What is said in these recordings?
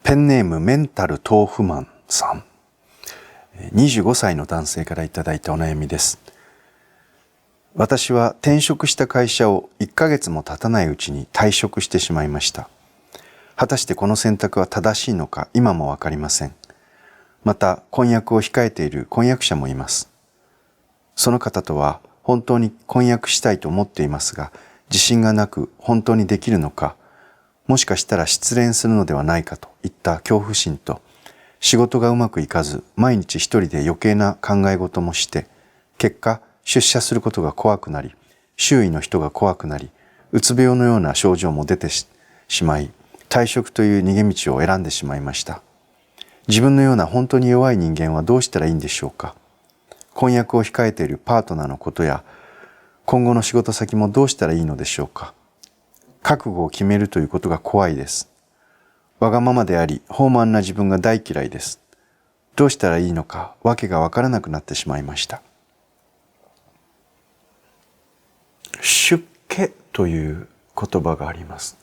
ペンネームメンタル豆腐マンさん、25歳の男性からいただいたお悩みです。私は転職した会社を1ヶ月も経たないうちに退職してしまいました。果たしてこの選択は正しいのか今もわかりません。また婚約を控えている婚約者もいます。その方とは本当に婚約したいと思っていますが、自信がなく本当にできるのか、もしかしたら失恋するのではないかといった恐怖心と、仕事がうまくいかず毎日一人で余計な考え事もして、結果出社することが怖くなり、周囲の人が怖くなり、うつ病のような症状も出てしまい、退職という逃げ道を選んでしまいました。自分のような本当に弱い人間はどうしたらいいんでしょうか。婚約を控えているパートナーのことや、今後の仕事先もどうしたらいいのでしょうか。覚悟を決めるということが怖いです。わがままであり、放慢な自分が大嫌いです。どうしたらいいのか、わけがわからなくなってしまいました。出家という言葉があります。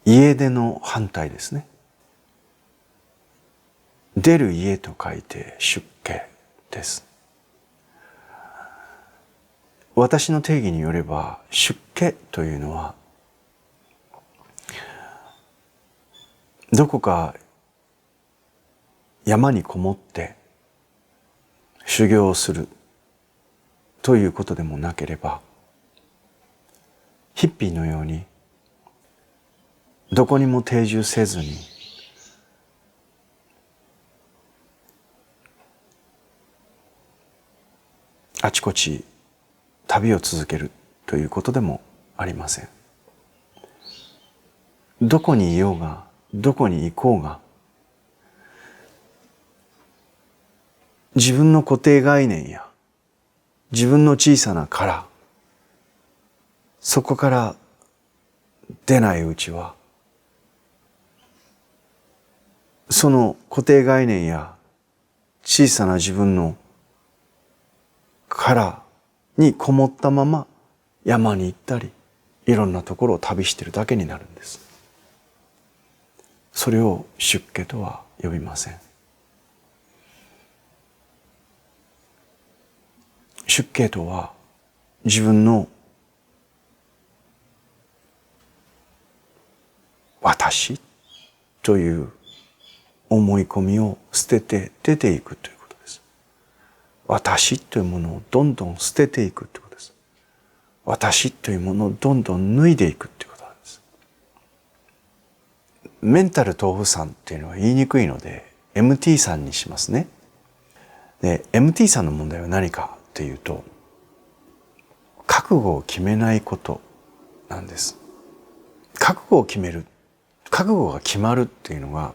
家出の反対ですね。出る家と書いて出家です。私の定義によれば、出家というのは、どこか山にこもって修行をするということでもなければ、ヒッピーのようにどこにも定住せずにあちこち旅を続けるということでもありません。どこにいようがどこに行こうが、自分の固定概念や自分の小さな殻、そこから出ないうちは、その固定概念や小さな自分の殻にこもったまま山に行ったり、いろんなところを旅しているだけになるんです。それを出家とは呼びません。出家とは自分の私という思い込みを捨てて出ていくということです。私というものをどんどん捨てていくということです。私というものをどんどん脱いでいくということなんです。メンタル豆腐さんっていうのは言いにくいので MT さんにしますね。で MT さんの問題は何かというと、覚悟を決めないことなんです。覚悟を決める、覚悟が決まるっていうのが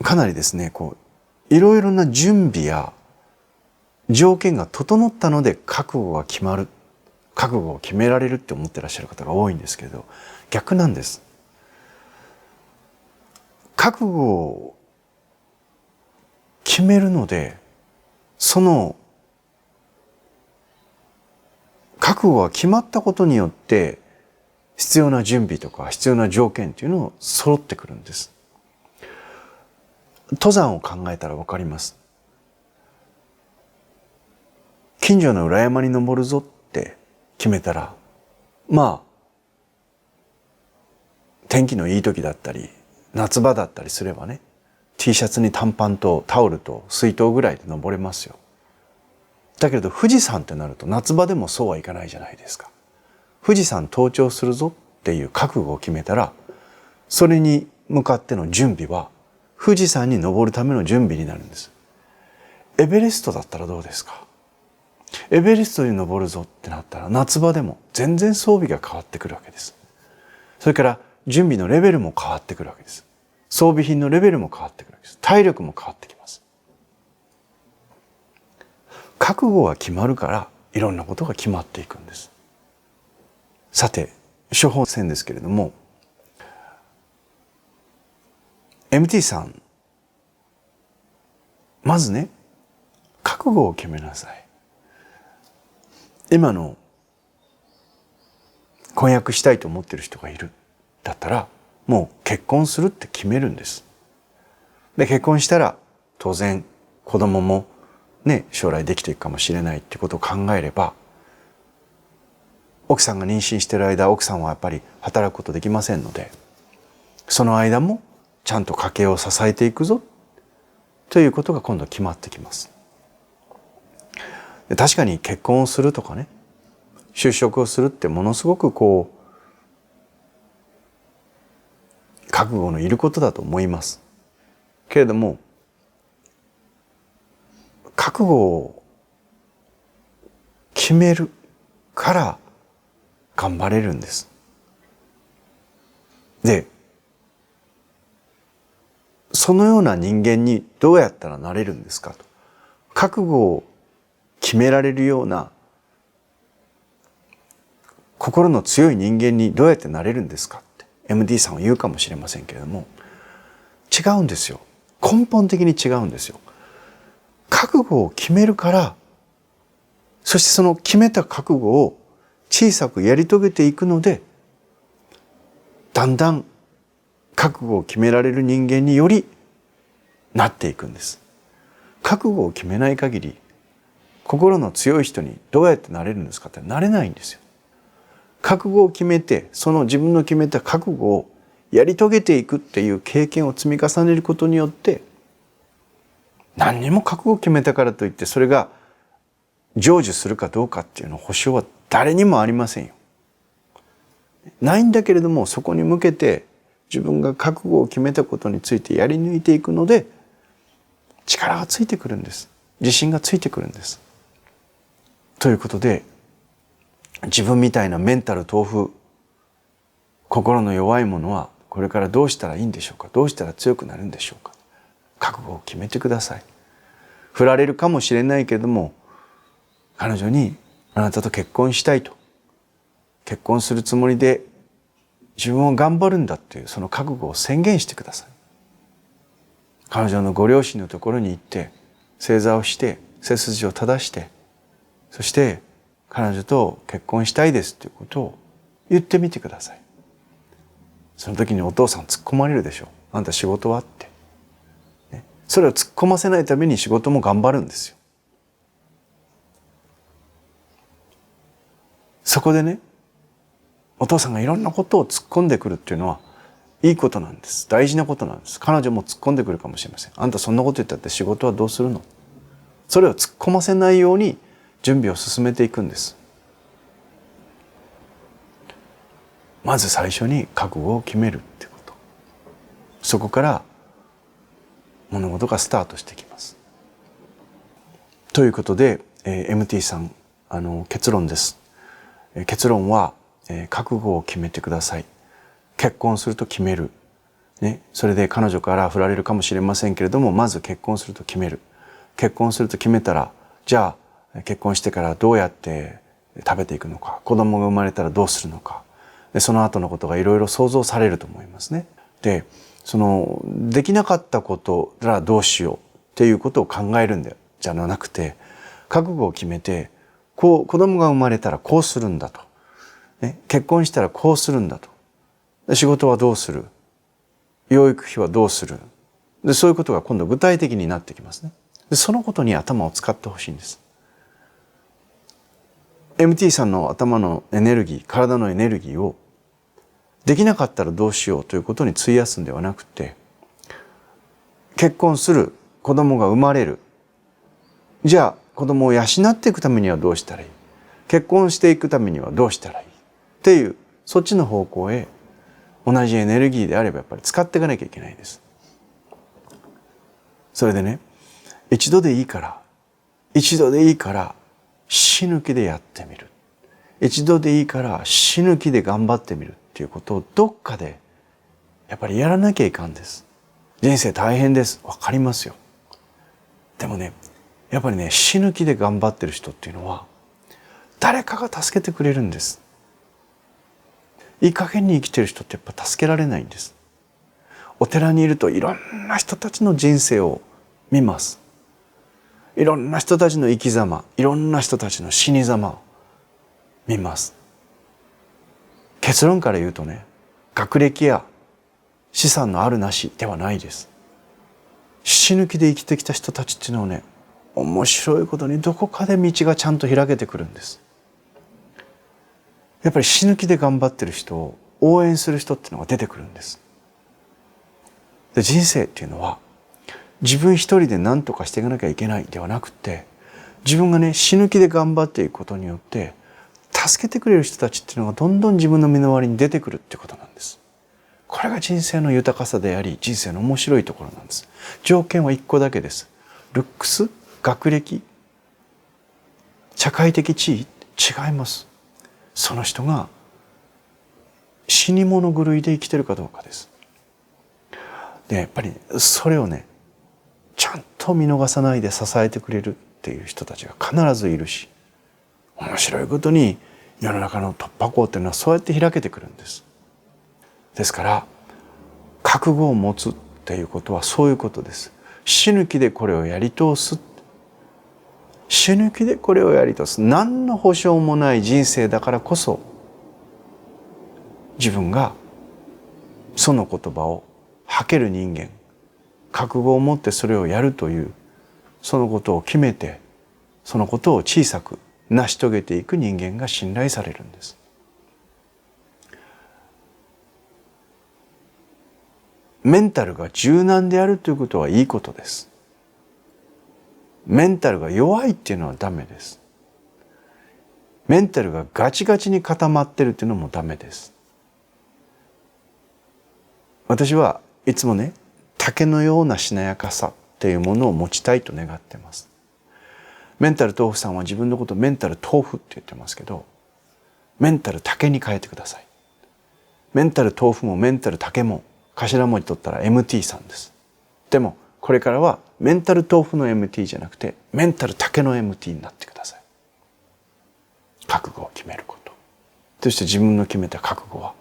かなりですね、いろいろな準備や条件が整ったので覚悟が決まる、覚悟を決められるって思ってらっしゃる方が多いんですけど、逆なんです。覚悟を決めるので、その覚悟が決まったことによって必要な準備とか必要な条件っていうのを揃ってくるんです。登山を考えたらわかります。近所の裏山に登るぞって決めたら、天気のいい時だったり夏場だったりすればね、 T シャツに短パンとタオルと水筒ぐらいで登れますよ。だけれど富士山ってなると夏場でもそうはいかないじゃないですか。富士山登頂するぞっていう覚悟を決めたら、それに向かっての準備は富士山に登るための準備になるんです。エベレストだったらどうですか。エベレストに登るぞってなったら夏場でも全然装備が変わってくるわけです。それから準備のレベルも変わってくるわけです。装備品のレベルも変わってくるわけです。体力も変わってきます。覚悟が決まるからいろんなことが決まっていくんです。さて、処方箋ですけれども、MT さん、まずね、覚悟を決めなさい。今の婚約したいと思っている人がいるだったら、もう結婚するって決めるんです。で、結婚したら当然子供もね、将来できていくかもしれないってことを考えれば、奥さんが妊娠している間、奥さんはやっぱり働くことできませんので、その間もちゃんと家計を支えていくぞということが今度決まってきます。で、確かに結婚をするとかね、就職をするってものすごく覚悟のいることだと思います。けれども、覚悟を決めるから頑張れるんです。で、そのような人間にどうやったらなれるんですかと。覚悟を決められるような心の強い人間にどうやってなれるんですかって MD さんは言うかもしれませんけれども、違うんですよ。根本的に違うんですよ。覚悟を決めるから、そしてその決めた覚悟を小さくやり遂げていくので、だんだん覚悟を決められる人間によりなっていくんです。覚悟を決めない限り、心の強い人にどうやってなれるんですかってなれないんですよ。覚悟を決めて、その自分の決めた覚悟をやり遂げていくっていう経験を積み重ねることによって、何にも覚悟を決めたからといってそれが成就するかどうかっていうの保証は誰にもありませんよ。ないんだけれども、そこに向けて自分が覚悟を決めたことについてやり抜いていくので、力がついてくるんです。自信がついてくるんです。ということで、自分みたいなメンタル豆腐、心の弱いものはこれからどうしたらいいんでしょうか。どうしたら強くなるんでしょうか。覚悟を決めてください。振られるかもしれないけれども、彼女にあなたと結婚したいと、結婚するつもりで自分を頑張るんだっていうその覚悟を宣言してください。彼女のご両親のところに行って正座をして背筋を正して、そして彼女と結婚したいですということを言ってみてください。その時にお父さん突っ込まれるでしょう。あんた仕事はって、ね、それを突っ込ませないために仕事も頑張るんですよ。そこでね、お父さんがいろんなことを突っ込んでくるっていうのはいいことなんです。大事なことなんです。彼女も突っ込んでくるかもしれません。あんたそんなこと言ったって仕事はどうするの？それを突っ込ませないように準備を進めていくんです。まず最初に覚悟を決めるってこと。そこから物事がスタートしてきます。ということで、MT さん、結論です。結論は、覚悟を決めてください。結婚すると決める。ね、それで彼女から振られるかもしれませんけれども、まず結婚すると決める。結婚すると決めたら、じゃあ結婚してからどうやって食べていくのか、子供が生まれたらどうするのか、でその後のことがいろいろ想像されると思いますね。で、できなかったことならどうしようっていうことを考えるんじゃなくて、覚悟を決めて、子供が生まれたらこうするんだと、ね、結婚したらこうするんだと、で仕事はどうする、養育費はどうする、でそういうことが今度具体的になってきますね。でそのことに頭を使ってほしいんです。MT さんの頭のエネルギー、体のエネルギーをできなかったらどうしようということに費やすんではなくて、結婚する、子供が生まれる、じゃあ子供を養っていくためにはどうしたらいい、結婚していくためにはどうしたらいいっていう、そっちの方向へ同じエネルギーであればやっぱり使っていかなきゃいけないです。それでね、一度でいいから死ぬ気でやってみる。一度でいいから死ぬ気で頑張ってみるっていうことをどっかでやっぱりやらなきゃいかんです。人生大変です。わかりますよ。でもね、やっぱりね、死ぬ気で頑張ってる人っていうのは誰かが助けてくれるんです。いい加減に生きてる人ってやっぱ助けられないんです。お寺にいるといろんな人たちの人生を見ます。いろんな人たちの生き様、いろんな人たちの死に様を見ます。結論から言うとね、学歴や資産のあるなしではないです。死ぬ気で生きてきた人たちっていうのはね、面白いことにどこかで道がちゃんと開けてくるんです。やっぱり死ぬ気で頑張ってる人を応援する人っていうのが出てくるんです。で、人生っていうのは自分一人で何とかしていかなきゃいけないではなくて、自分がね死ぬ気で頑張っていくことによって助けてくれる人たちっていうのがどんどん自分の身の回りに出てくるってことなんです。これが人生の豊かさであり、人生の面白いところなんです。条件は一個だけです。ルックス、学歴、社会的地位、違います。その人が死に物狂いで生きてるかどうかです。で、やっぱりそれをねちゃんと見逃さないで支えてくれるっていう人たちが必ずいるし、面白いことに世の中の突破口っていうのはそうやって開けてくるんです。ですから覚悟を持つっていうことはそういうことです。死ぬ気でこれをやり通す、死ぬ気でこれをやり通す、何の保証もない人生だからこそ自分がその言葉を吐ける人間、覚悟を持ってそれをやるというそのことを決めて、そのことを小さく成し遂げていく人間が信頼されるんです。メンタルが柔軟であるということはいいことです。メンタルが弱いっていうのはダメです。メンタルがガチガチに固まってるっていうのもダメです。私はいつもね、竹のようなしなやかさっていうものを持ちたいと願ってます。メンタル豆腐さんは自分のことをメンタル豆腐って言ってますけど、メンタル竹に変えてください。メンタル豆腐もメンタル竹も頭文字取ったら MT さんです。でもこれからはメンタル豆腐の MT じゃなくてメンタル竹の MT になってください。覚悟を決めること。そして自分の決めた覚悟は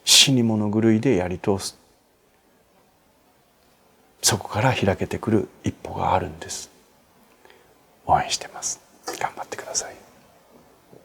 死に物狂いでやり通す。そこから開けてくる一歩があるんです。応援してます。